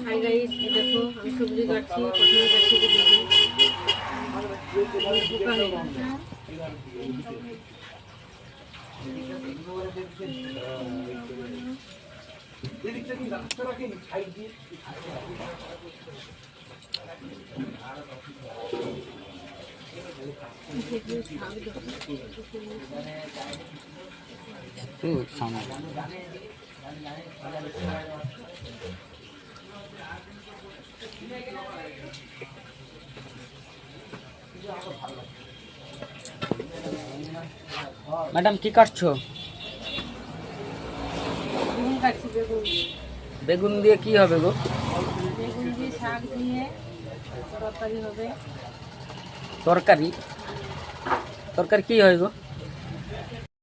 Hi guys, দেখো আমি সবজি কাটছি। প্রথমে কাটছি পোকা হয়ে গেছে। ম্যাডাম কি কাটছো? বেগুন কাটছি। বেগুন বেগুন দিয়ে কি হবে গো? বেগুন দিয়ে শাক দিয়ে তরকারি হবে। তরকারি? তরকারি কি হয় গো?